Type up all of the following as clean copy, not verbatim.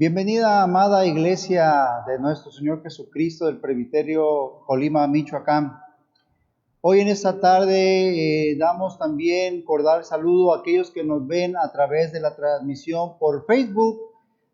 Bienvenida, amada iglesia de nuestro Señor Jesucristo del Presbiterio Colima, Michoacán. Hoy en esta tarde damos también cordial saludo a aquellos que nos ven a través de la transmisión por Facebook.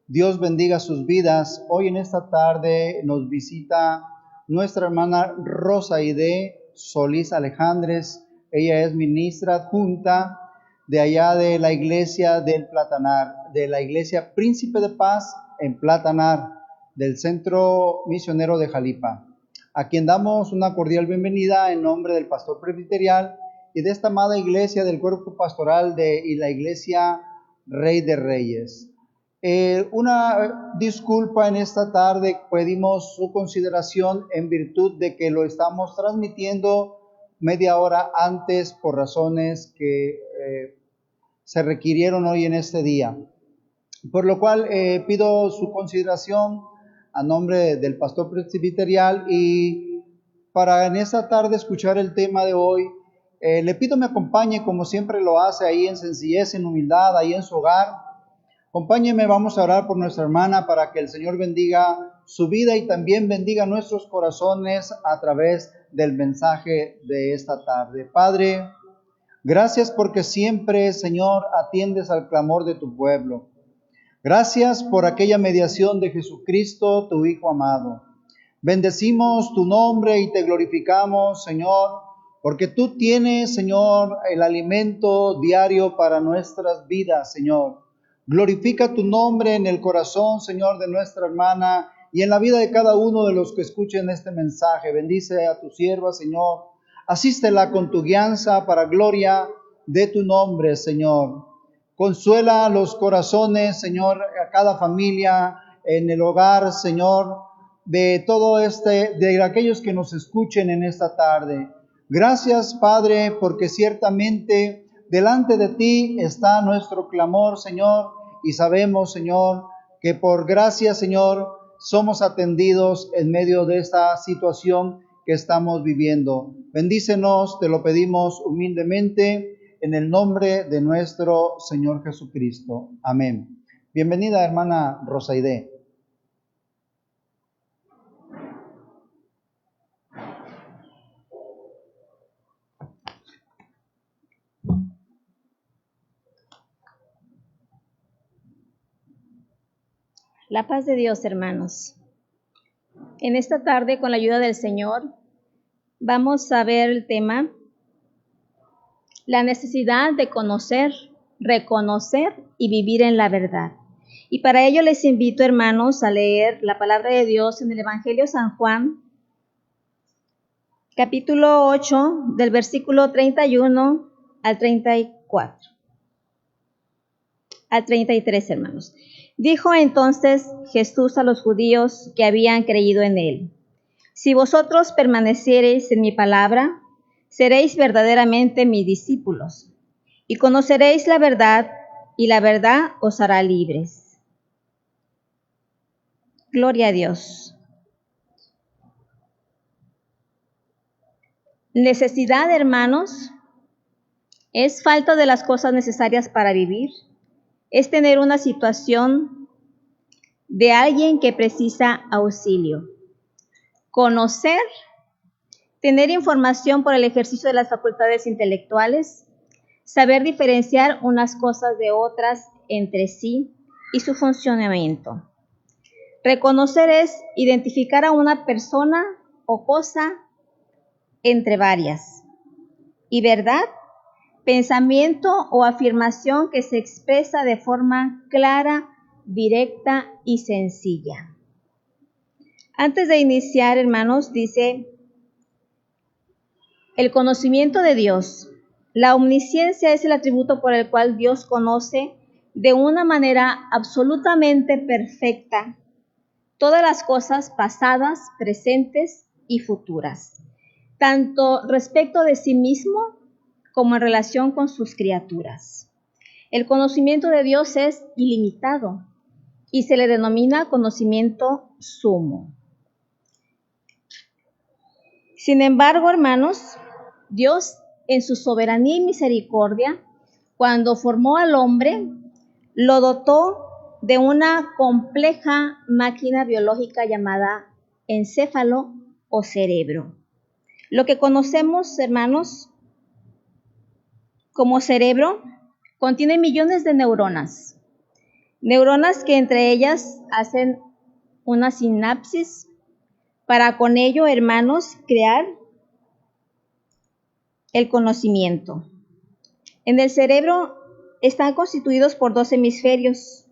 Dios bendiga sus vidas. Hoy en esta tarde nos visita nuestra hermana Rosaide Solís Alejandres. Ella es ministra adjunta de allá de la iglesia del Platanar, de la iglesia Príncipe de Paz en Platanar, del Centro Misionero de Jalipa, a quien damos una cordial bienvenida en nombre del pastor presbiterial y de esta amada iglesia del cuerpo pastoral y la iglesia Rey de Reyes. Una disculpa en esta tarde, pedimos su consideración en virtud de que lo estamos transmitiendo media hora antes por razones que se requirieron hoy en este día. Por lo cual pido su consideración a nombre del pastor presbiterial, y para en esta tarde escuchar el tema de hoy, le pido me acompañe como siempre lo hace, ahí en sencillez, en humildad, ahí en su hogar. Acompáñeme, vamos a orar por nuestra hermana para que el Señor bendiga su vida y también bendiga nuestros corazones a través del mensaje de esta tarde. Padre, gracias porque siempre, Señor, atiendes al clamor de tu pueblo. Gracias por aquella mediación de Jesucristo, tu Hijo amado. Bendecimos tu nombre y te glorificamos, Señor, porque tú tienes, Señor, el alimento diario para nuestras vidas, Señor. Glorifica tu nombre en el corazón, Señor, de nuestra hermana y en la vida de cada uno de los que escuchen este mensaje. Bendice a tu sierva, Señor. Asístela con tu guianza para gloria de tu nombre, Señor. Consuela los corazones, Señor, a cada familia en el hogar, Señor, de de aquellos que nos escuchen en esta tarde. Gracias, Padre, porque ciertamente delante de ti está nuestro clamor, Señor, y sabemos, Señor, que por gracia, Señor, somos atendidos en medio de esta situación que estamos viviendo. Bendícenos, te lo pedimos humildemente, en el nombre de nuestro Señor Jesucristo. Amén. Bienvenida, hermana Rosaide. La paz de Dios, hermanos. En esta tarde, con la ayuda del Señor, vamos a ver el tema, la necesidad de conocer, reconocer y vivir en la verdad. Y para ello les invito, hermanos, a leer la palabra de Dios en el Evangelio de San Juan, capítulo 8, del versículo 31 al 34. Al 33, hermanos. Dijo entonces Jesús a los judíos que habían creído en él: si vosotros permaneciereis en mi palabra, seréis verdaderamente mis discípulos, y conoceréis la verdad, y la verdad os hará libres. Gloria a Dios. Necesidad, hermanos, es falta de las cosas necesarias para vivir. Es tener una situación de alguien que precisa auxilio. Conocer, tener información por el ejercicio de las facultades intelectuales, saber diferenciar unas cosas de otras entre sí y su funcionamiento. Reconocer es identificar a una persona o cosa entre varias. Y verdad, pensamiento o afirmación que se expresa de forma clara, directa y sencilla. Antes de iniciar, hermanos, dice, el conocimiento de Dios. La omnisciencia es el atributo por el cual Dios conoce de una manera absolutamente perfecta todas las cosas pasadas, presentes y futuras, tanto respecto de sí mismo como en relación con sus criaturas. El conocimiento de Dios es ilimitado y se le denomina conocimiento sumo. Sin embargo, hermanos, Dios en su soberanía y misericordia, cuando formó al hombre, lo dotó de una compleja máquina biológica llamada encéfalo o cerebro. Lo que conocemos, hermanos, como cerebro, contiene millones de neuronas. Neuronas que entre ellas hacen una sinapsis para con ello, hermanos, crear el conocimiento. En el cerebro están constituidos por 2 hemisferios.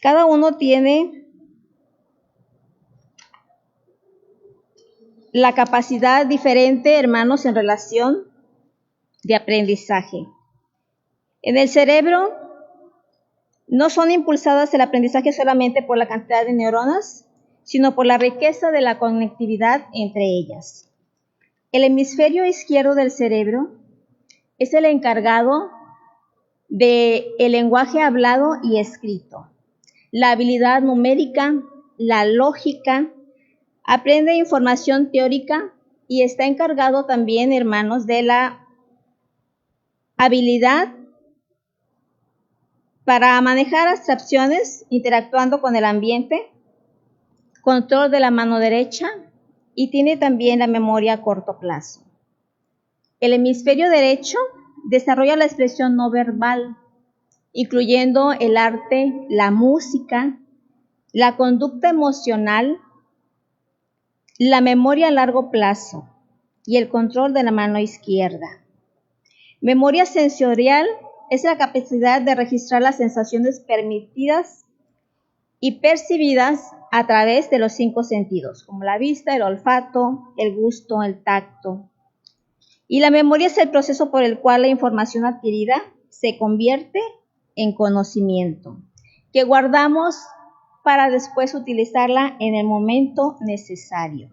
Cada uno tiene la capacidad diferente, hermanos, en relación de aprendizaje. En el cerebro no son impulsadas el aprendizaje solamente por la cantidad de neuronas, sino por la riqueza de la conectividad entre ellas. El hemisferio izquierdo del cerebro es el encargado del lenguaje hablado y escrito, la habilidad numérica, la lógica, aprende información teórica y está encargado también, hermanos, de la habilidad para manejar abstracciones, interactuando con el ambiente, control de la mano derecha y tiene también la memoria a corto plazo. El hemisferio derecho desarrolla la expresión no verbal, incluyendo el arte, la música, la conducta emocional, la memoria a largo plazo y el control de la mano izquierda. Memoria sensorial es la capacidad de registrar las sensaciones permitidas y percibidas a través de los 5 sentidos, como la vista, el olfato, el gusto, el tacto. Y la memoria es el proceso por el cual la información adquirida se convierte en conocimiento, que guardamos para después utilizarla en el momento necesario.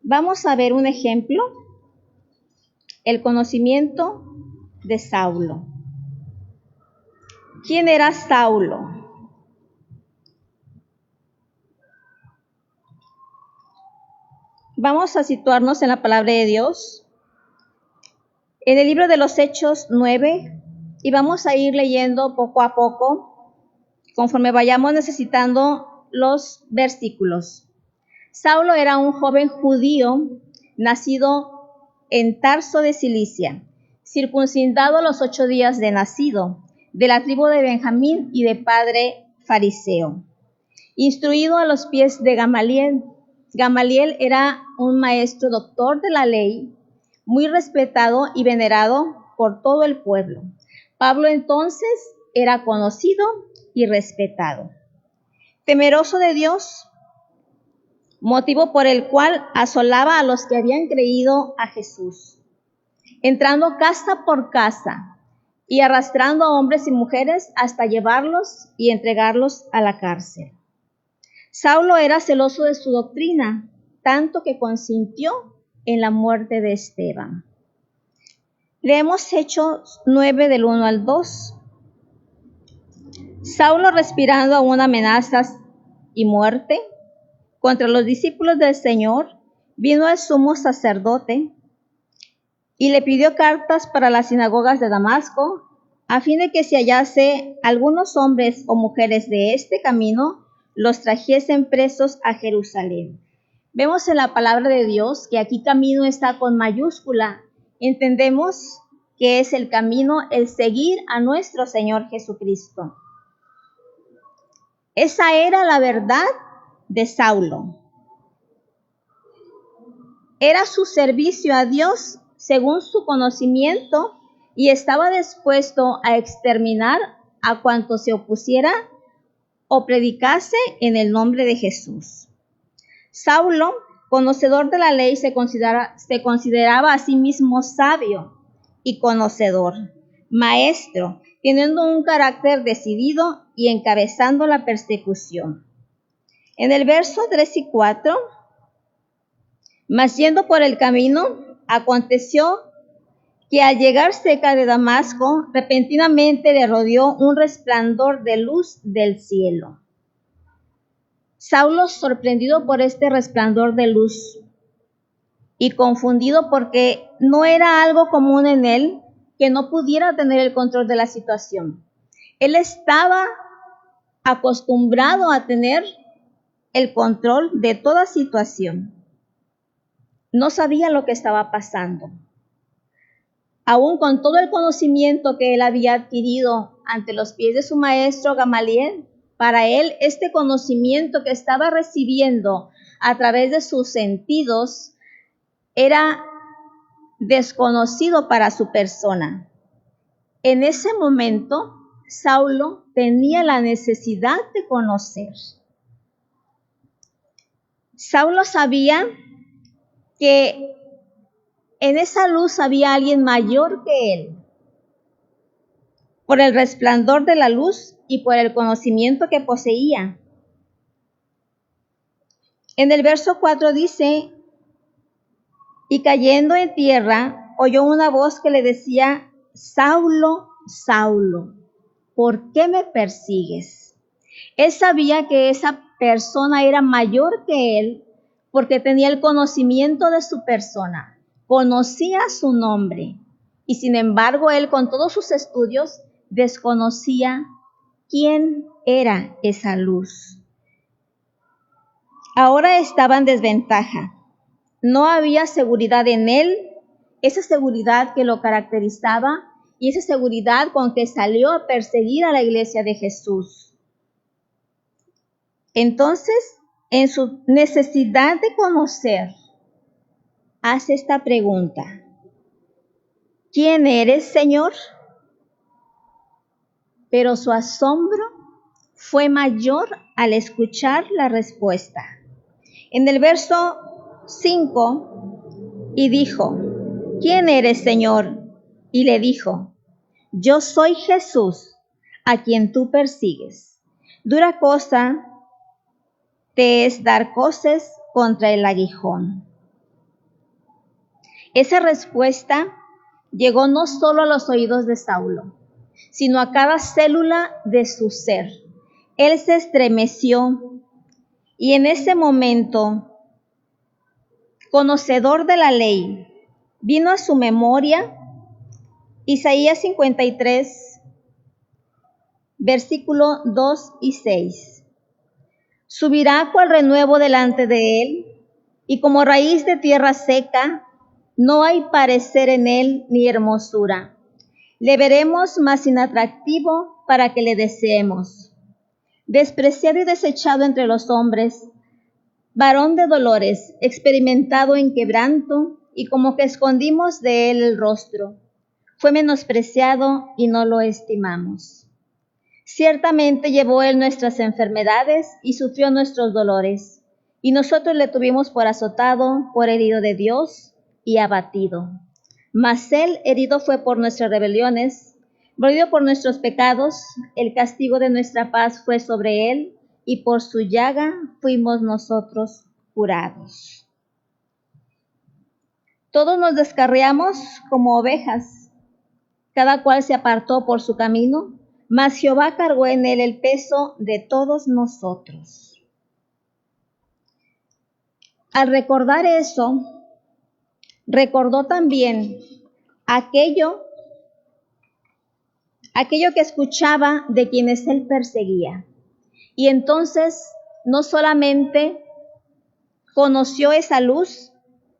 Vamos a ver un ejemplo, el conocimiento de Saulo. ¿Quién era Saulo? Vamos a situarnos en la palabra de Dios, en el libro de los Hechos 9, y vamos a ir leyendo poco a poco, conforme vayamos necesitando los versículos. Saulo era un joven judío, nacido en Tarso de Cilicia, circuncidado a los 8 días de nacido, de la tribu de Benjamín y de padre fariseo, instruido a los pies de Gamaliel. Gamaliel era un maestro doctor de la ley, muy respetado y venerado por todo el pueblo. Pablo entonces era conocido y respetado. Temeroso de Dios, motivo por el cual asolaba a los que habían creído a Jesús, entrando casa por casa y arrastrando a hombres y mujeres hasta llevarlos y entregarlos a la cárcel. Saulo era celoso de su doctrina, tanto que consintió en la muerte de Esteban. Leemos Hechos 9 del 1 al 2. Saulo, respirando aún amenazas y muerte contra los discípulos del Señor, vino al sumo sacerdote y le pidió cartas para las sinagogas de Damasco, a fin de que si hallase algunos hombres o mujeres de este camino, los trajesen presos a Jerusalén. Vemos en la palabra de Dios que aquí camino está con mayúscula. Entendemos que es el camino, el seguir a nuestro Señor Jesucristo. Esa era la verdad de Saulo. Era su servicio a Dios según su conocimiento y estaba dispuesto a exterminar a cuanto se opusiera o predicase en el nombre de Jesús. Saulo, conocedor de la ley, se consideraba a sí mismo sabio y conocedor, maestro, teniendo un carácter decidido y encabezando la persecución. En el verso 3 y 4, mas yendo por el camino, aconteció que al llegar cerca de Damasco, repentinamente le rodeó un resplandor de luz del cielo. Saulo, sorprendido por este resplandor de luz y confundido porque no era algo común en él, que no pudiera tener el control de la situación. Él estaba acostumbrado a tener el control de toda situación. No sabía lo que estaba pasando. Aún con todo el conocimiento que él había adquirido ante los pies de su maestro Gamaliel, para él este conocimiento que estaba recibiendo a través de sus sentidos era desconocido para su persona. En ese momento, Saulo tenía la necesidad de conocer. Saulo sabía que en esa luz había alguien mayor que él, por el resplandor de la luz y por el conocimiento que poseía. En el verso 4 dice, y cayendo en tierra, oyó una voz que le decía, Saulo, Saulo, ¿por qué me persigues? Él sabía que esa persona era mayor que él porque tenía el conocimiento de su persona, conocía su nombre y sin embargo él con todos sus estudios desconocía quién era esa luz. Ahora estaba en desventaja. No había seguridad en él, esa seguridad que lo caracterizaba y esa seguridad con que salió a perseguir a la iglesia de Jesús. Entonces, en su necesidad de conocer, hace esta pregunta: ¿quién eres, Señor? Pero su asombro fue mayor al escuchar la respuesta. En el verso 5, y dijo: ¿quién eres, Señor? Y le dijo: yo soy Jesús, a quien tú persigues. Dura cosa te es dar coces contra el aguijón. Esa respuesta llegó no solo a los oídos de Saulo, sino a cada célula de su ser. Él se estremeció y en ese momento, conocedor de la ley, vino a su memoria Isaías 53, versículo 2 y 6. Subirá cual renuevo delante de él, y como raíz de tierra seca, no hay parecer en él ni hermosura. Le veremos más inatractivo para que le deseemos. Despreciado y desechado entre los hombres, varón de dolores, experimentado en quebranto, y como que escondimos de él el rostro. Fue menospreciado y no lo estimamos. Ciertamente llevó él nuestras enfermedades y sufrió nuestros dolores, y nosotros le tuvimos por azotado, por herido de Dios y abatido. Mas él herido fue por nuestras rebeliones, molido por nuestros pecados, el castigo de nuestra paz fue sobre él, y por su llaga fuimos nosotros curados. Todos nos descarriamos como ovejas, cada cual se apartó por su camino, mas Jehová cargó en él el peso de todos nosotros. Al recordar eso, recordó también aquello que escuchaba de quienes él perseguía. Y entonces no solamente conoció esa luz,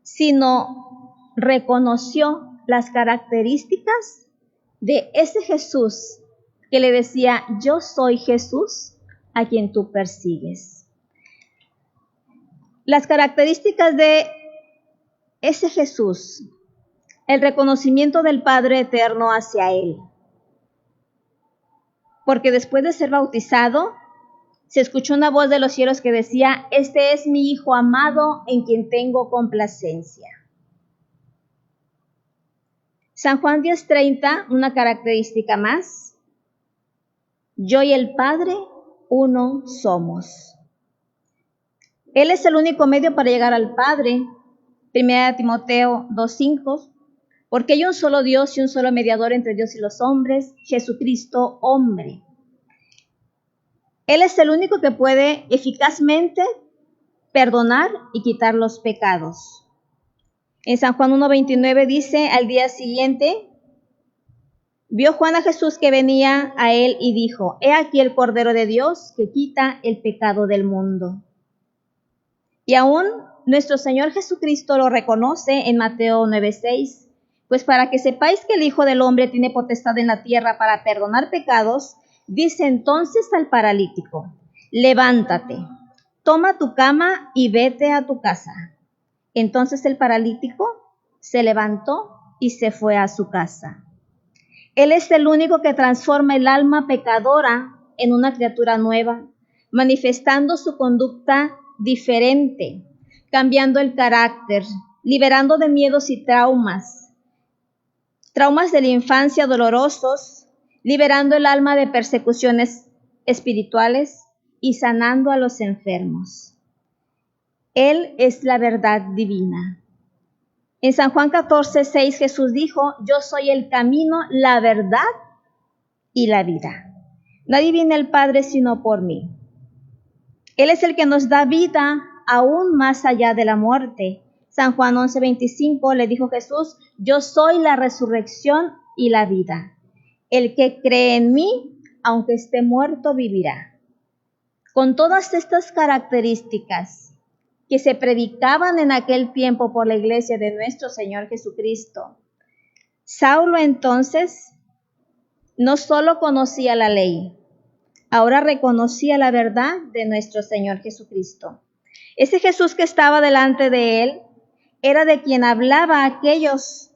sino reconoció las características de ese Jesús que le decía: yo soy Jesús a quien tú persigues. Las características de ese Jesús, el reconocimiento del Padre Eterno hacia él. Porque después de ser bautizado, se escuchó una voz de los cielos que decía: este es mi Hijo amado en quien tengo complacencia. San Juan 10:30, una característica más: yo y el Padre, uno somos. Él es el único medio para llegar al Padre. 1 Timoteo 2:5, porque hay un solo Dios y un solo mediador entre Dios y los hombres, Jesucristo hombre. Él es el único que puede eficazmente perdonar y quitar los pecados. En San Juan 1:29 dice: al día siguiente, vio Juan a Jesús que venía a él y dijo: he aquí el Cordero de Dios que quita el pecado del mundo. Y aún nuestro Señor Jesucristo lo reconoce en Mateo 9:6, pues para que sepáis que el Hijo del Hombre tiene potestad en la tierra para perdonar pecados, dice entonces al paralítico: levántate, toma tu cama y vete a tu casa. Entonces el paralítico se levantó y se fue a su casa. Él es el único que transforma el alma pecadora en una criatura nueva, manifestando su conducta diferente, cambiando el carácter, liberando de miedos y traumas de la infancia dolorosos, liberando el alma de persecuciones espirituales y sanando a los enfermos. Él es la verdad divina. En San Juan 14:6 Jesús dijo: yo soy el camino, la verdad y la vida. Nadie viene al Padre sino por mí. Él es el que nos da vida aún más allá de la muerte. San Juan 11:25 le dijo Jesús: yo soy la resurrección y la vida. El que cree en mí, aunque esté muerto, vivirá. Con todas estas características que se predicaban en aquel tiempo por la iglesia de nuestro Señor Jesucristo, Saulo entonces no solo conocía la ley, ahora reconocía la verdad de nuestro Señor Jesucristo. Ese Jesús que estaba delante de él era de quien hablaba aquellos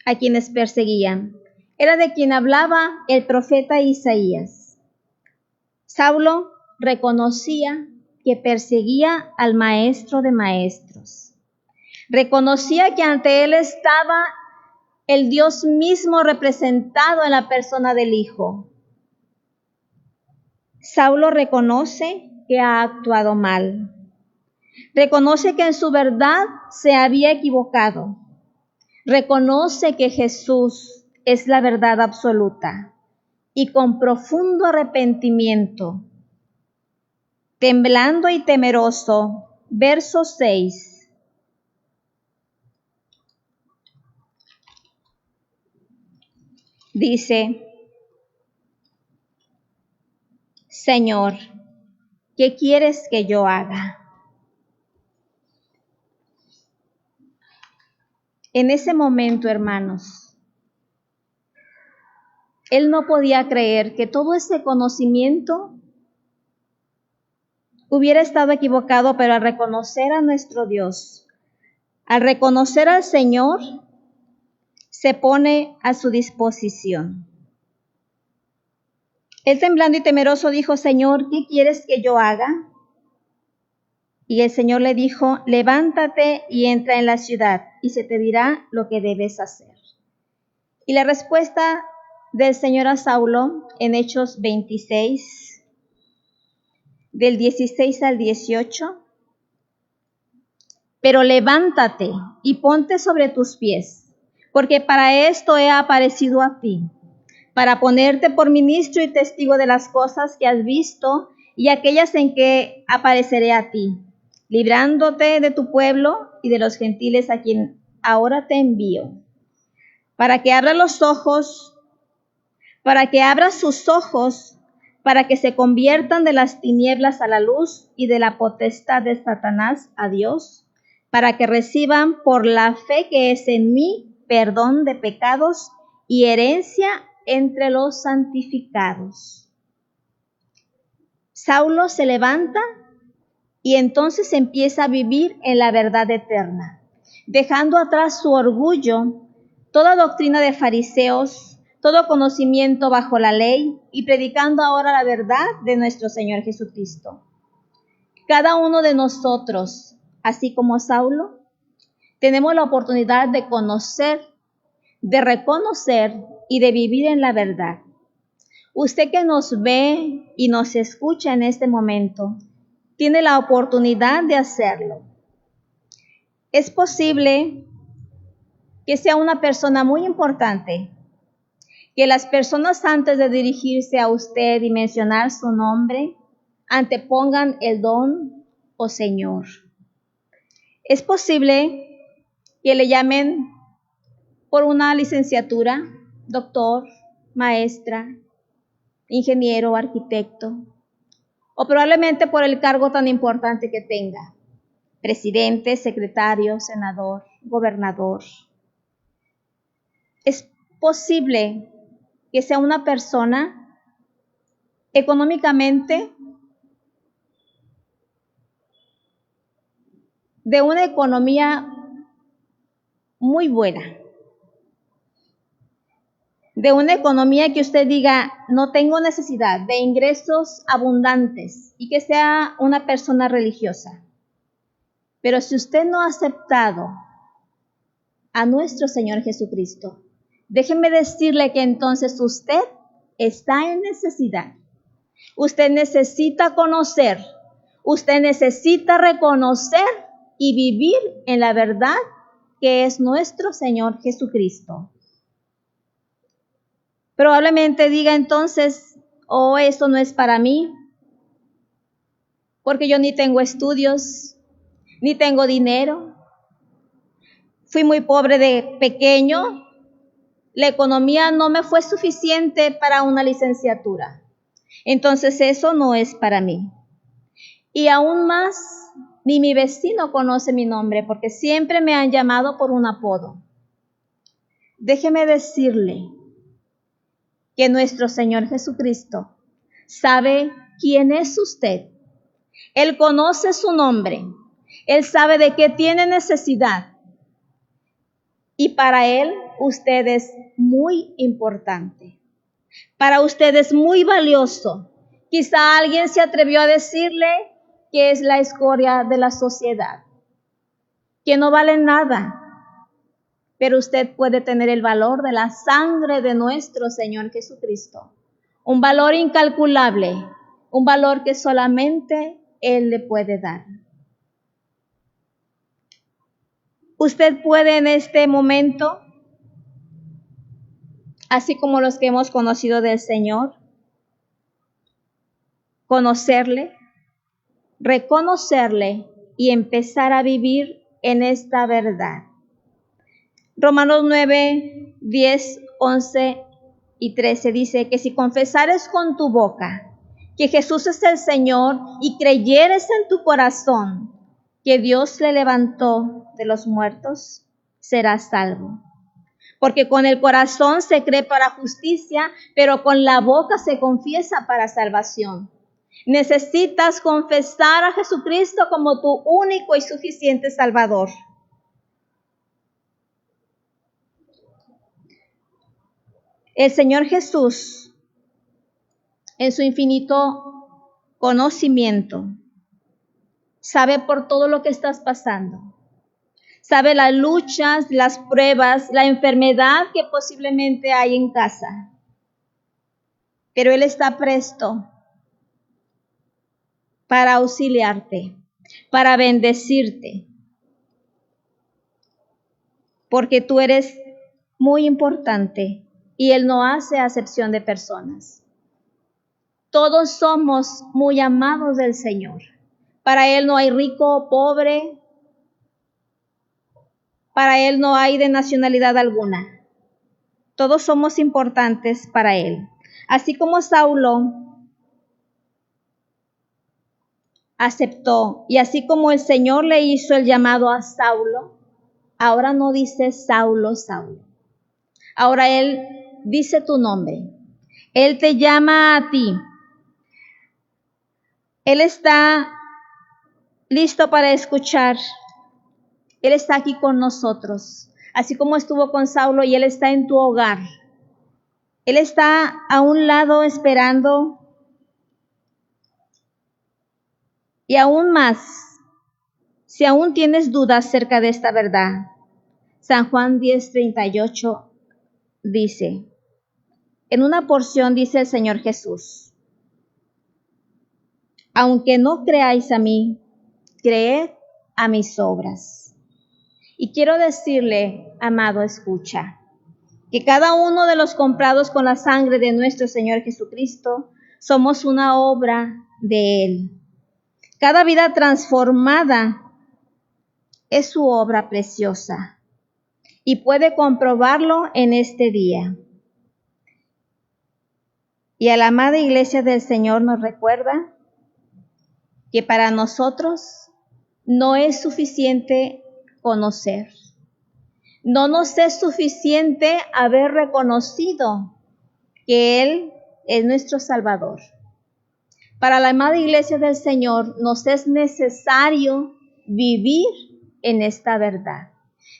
a quienes perseguían. Era de quien hablaba el profeta Isaías. Saulo reconocía que perseguía al Maestro de Maestros. Reconocía que ante él estaba el Dios mismo representado en la persona del Hijo. Saulo reconoce que ha actuado mal. Reconoce que en su verdad se había equivocado. Reconoce que Jesús es la verdad absoluta y con profundo arrepentimiento, temblando y temeroso, verso 6. Dice: Señor, ¿qué quieres que yo haga? En ese momento, hermanos, él no podía creer que todo ese conocimiento hubiera estado equivocado, pero al reconocer a nuestro Dios, al reconocer al Señor, se pone a su disposición. Él, temblando y temeroso, dijo: Señor, ¿qué quieres que yo haga? Y el Señor le dijo: levántate y entra en la ciudad, y se te dirá lo que debes hacer. Y la respuesta del Señor a Saulo en Hechos 26, del 16 al 18. Pero levántate y ponte sobre tus pies, porque para esto he aparecido a ti, para ponerte por ministro y testigo de las cosas que has visto y aquellas en que apareceré a ti, librándote de tu pueblo y de los gentiles a quien ahora te envío, para que abra los ojos, para que abra sus ojos, para que se conviertan de las tinieblas a la luz y de la potestad de Satanás a Dios, para que reciban por la fe que es en mí perdón de pecados y herencia entre los santificados. Saulo se levanta y entonces empieza a vivir en la verdad eterna, dejando atrás su orgullo, toda doctrina de fariseos, todo conocimiento bajo la ley, y predicando ahora la verdad de nuestro Señor Jesucristo. Cada uno de nosotros, así como Saulo, tenemos la oportunidad de conocer, de reconocer y de vivir en la verdad. Usted que nos ve y nos escucha en este momento, tiene la oportunidad de hacerlo. Es posible que sea una persona muy importante, que las personas antes de dirigirse a usted y mencionar su nombre, antepongan el don o Señor. Es posible que le llamen por una licenciatura, doctor, maestra, ingeniero, arquitecto, o probablemente por el cargo tan importante que tenga: presidente, secretario, senador, gobernador. Es posible que sea una persona económicamente de una economía muy buena, de una economía que usted diga: no tengo necesidad, de ingresos abundantes, y que sea una persona religiosa. Pero si usted no ha aceptado a nuestro Señor Jesucristo, déjeme decirle que entonces usted está en necesidad. Usted necesita conocer, usted necesita reconocer y vivir en la verdad que es nuestro Señor Jesucristo. Probablemente diga entonces: oh, eso no es para mí. porque yo ni tengo estudios, ni tengo dinero. Fui muy pobre de pequeño. La economía no me fue suficiente para una licenciatura. Entonces eso no es para mí. Y aún más, ni mi vecino conoce mi nombre porque siempre me han llamado por un apodo. Déjeme decirle que nuestro Señor Jesucristo sabe quién es usted. Él conoce su nombre. Él sabe de qué tiene necesidad. Y para Él, usted es muy importante. Para usted es muy valioso. Quizá alguien se atrevió a decirle que es la escoria de la sociedad, que no vale nada. Pero usted puede tener el valor de la sangre de nuestro Señor Jesucristo. Un valor incalculable, un valor que solamente Él le puede dar. Usted puede en este momento, así como los que hemos conocido del Señor, conocerle, reconocerle y empezar a vivir en esta verdad. Romanos 9, 10, 11 y 13 dice que si confesares con tu boca que Jesús es el Señor y creyeres en tu corazón que Dios le levantó de los muertos, serás salvo. Porque con el corazón se cree para justicia, pero con la boca se confiesa para salvación. Necesitas confesar a Jesucristo como tu único y suficiente Salvador. El Señor Jesús, en su infinito conocimiento, sabe por todo lo que estás pasando. Sabe las luchas, las pruebas, la enfermedad que posiblemente hay en casa. Pero Él está presto para auxiliarte, para bendecirte, porque tú eres muy importante y Él no hace acepción de personas. Todos somos muy amados del Señor. Para Él no hay rico o pobre. Para Él no hay de nacionalidad alguna. Todos somos importantes para Él. Así como Saulo aceptó y así como el Señor le hizo el llamado a Saulo, ahora no dice Saulo, Saulo. Ahora Él dice tu nombre. Él te llama a ti. Él está listo para escuchar. Él está aquí con nosotros, así como estuvo con Saulo y Él está en tu hogar. Él está a un lado esperando. Y aún más, si aún tienes dudas acerca de esta verdad, San Juan 10:38 dice, en una porción dice el Señor Jesús, aunque no creáis a mí, creed a mis obras. Y quiero decirle, amado, escucha, que cada uno de los comprados con la sangre de nuestro Señor Jesucristo somos una obra de Él. Cada vida transformada es su obra preciosa y puede comprobarlo en este día. Y a la amada Iglesia del Señor nos recuerda que para nosotros no es suficiente conocer. No nos es suficiente haber reconocido que Él es nuestro Salvador. Para la amada Iglesia del Señor nos es necesario vivir en esta verdad.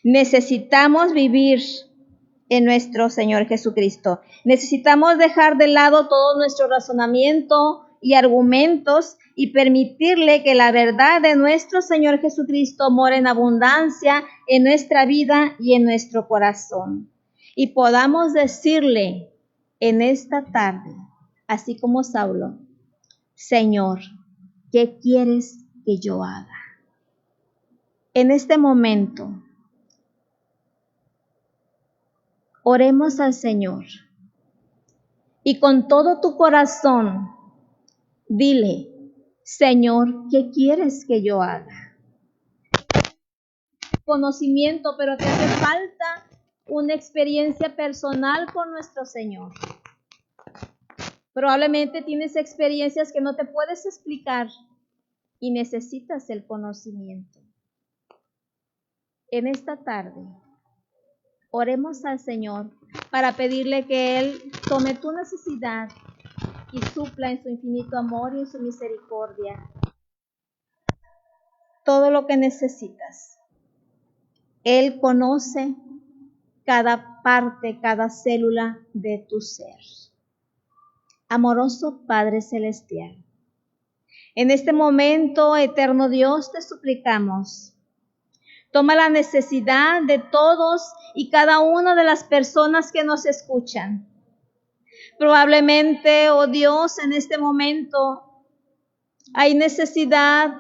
Necesitamos vivir en nuestro Señor Jesucristo. Necesitamos dejar de lado todo nuestro razonamiento y argumentos y permitirle que la verdad de nuestro Señor Jesucristo more en abundancia en nuestra vida y en nuestro corazón. Y podamos decirle en esta tarde, así como Saulo, Señor, ¿qué quieres que yo haga? En este momento, oremos al Señor y con todo tu corazón, dile, Señor, ¿qué quieres que yo haga? Conocimiento, pero te hace falta una experiencia personal con nuestro Señor. Probablemente tienes experiencias que no te puedes explicar y necesitas el conocimiento. En esta tarde, oremos al Señor para pedirle que Él tome tu necesidad y supla en su infinito amor y en su misericordia todo lo que necesitas. Él conoce cada parte, cada célula de tu ser. Amoroso Padre Celestial, en este momento, eterno Dios, te suplicamos. Toma la necesidad de todos y cada una de las personas que nos escuchan. Probablemente, oh Dios, en este momento hay necesidad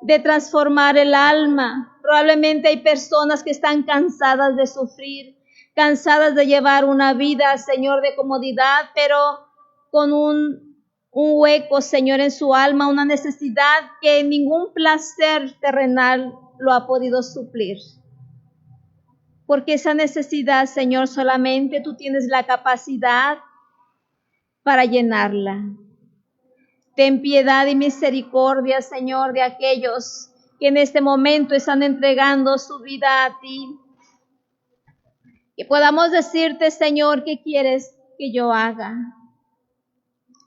de transformar el alma. Probablemente hay personas que están cansadas de sufrir, cansadas de llevar una vida, Señor, de comodidad, pero con un hueco, Señor, en su alma, una necesidad que ningún placer terrenal lo ha podido suplir. Porque esa necesidad, Señor, solamente tú tienes la capacidad para llenarla. Ten piedad y misericordia, Señor, de aquellos que en este momento están entregando su vida a ti. Que podamos decirte, Señor, ¿qué quieres que yo haga?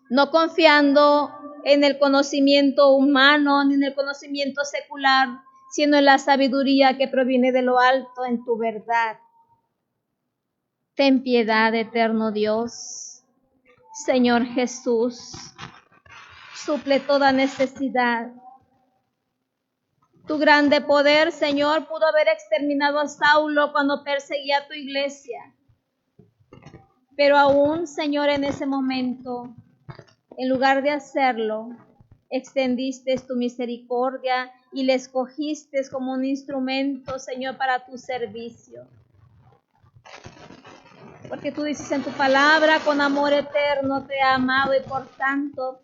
No confiando en el conocimiento humano ni en el conocimiento secular, sino en la sabiduría que proviene de lo alto, en tu verdad. Ten piedad, eterno Dios. Señor Jesús, suple toda necesidad. Tu grande poder, Señor, pudo haber exterminado a Saulo cuando perseguía a tu iglesia. Pero aún, Señor, en ese momento, en lugar de hacerlo, extendiste tu misericordia y le escogiste como un instrumento, Señor, para tu servicio. Porque tú dices en tu palabra, con amor eterno te he amado y por tanto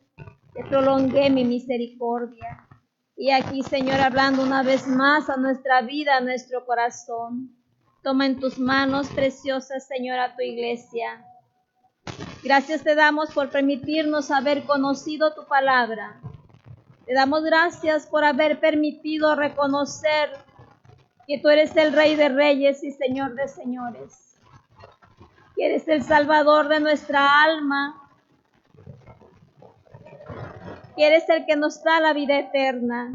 te prolongué mi misericordia. Y aquí, Señor, hablando una vez más a nuestra vida, a nuestro corazón. Toma en tus manos preciosas, Señor, a tu iglesia. Gracias te damos por permitirnos haber conocido tu palabra. Te damos gracias por haber permitido reconocer que tú eres el Rey de Reyes y Señor de Señores. Que eres el Salvador de nuestra alma. Que eres el que nos da la vida eterna.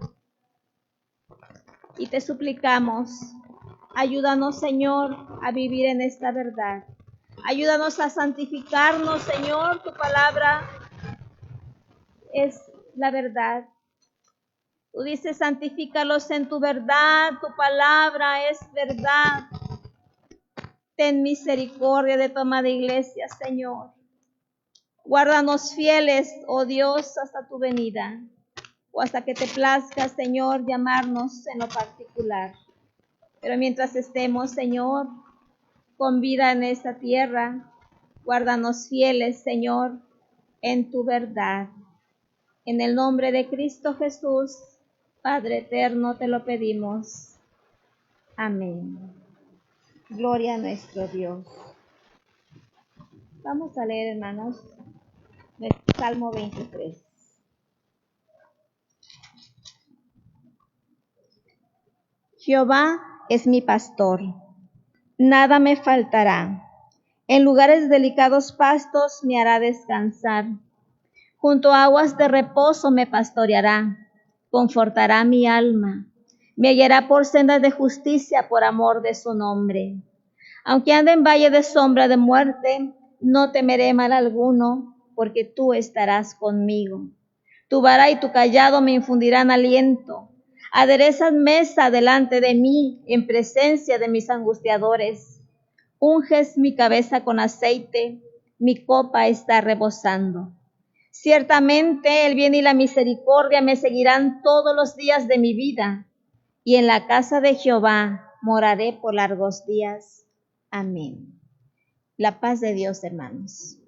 Y te suplicamos, ayúdanos, Señor, a vivir en esta verdad. Ayúdanos a santificarnos, Señor. Tu palabra es la verdad. Tú dices, santifícalos en tu verdad. Tu palabra es verdad. Ten misericordia de tu amada iglesia, Señor. Guárdanos fieles, oh Dios, hasta tu venida, o hasta que te plazca, Señor, llamarnos en lo particular. Pero mientras estemos, Señor, con vida en esta tierra, guárdanos fieles, Señor, en tu verdad. En el nombre de Cristo Jesús, Padre eterno, te lo pedimos. Amén. Gloria a nuestro Dios. Vamos a leer, hermanos, el Salmo 23. Jehová es mi pastor, nada me faltará. En lugares delicados pastos me hará descansar. Junto a aguas de reposo me pastoreará, confortará mi alma. Me guiará por sendas de justicia por amor de su nombre. Aunque ande en valle de sombra de muerte, no temeré mal alguno, porque tú estarás conmigo. Tu vara y tu cayado me infundirán aliento. Aderezas mesa delante de mí en presencia de mis angustiadores. Unges mi cabeza con aceite, mi copa está rebosando. Ciertamente el bien y la misericordia me seguirán todos los días de mi vida, y en la casa de Jehová moraré por largos días. Amén. La paz de Dios, hermanos.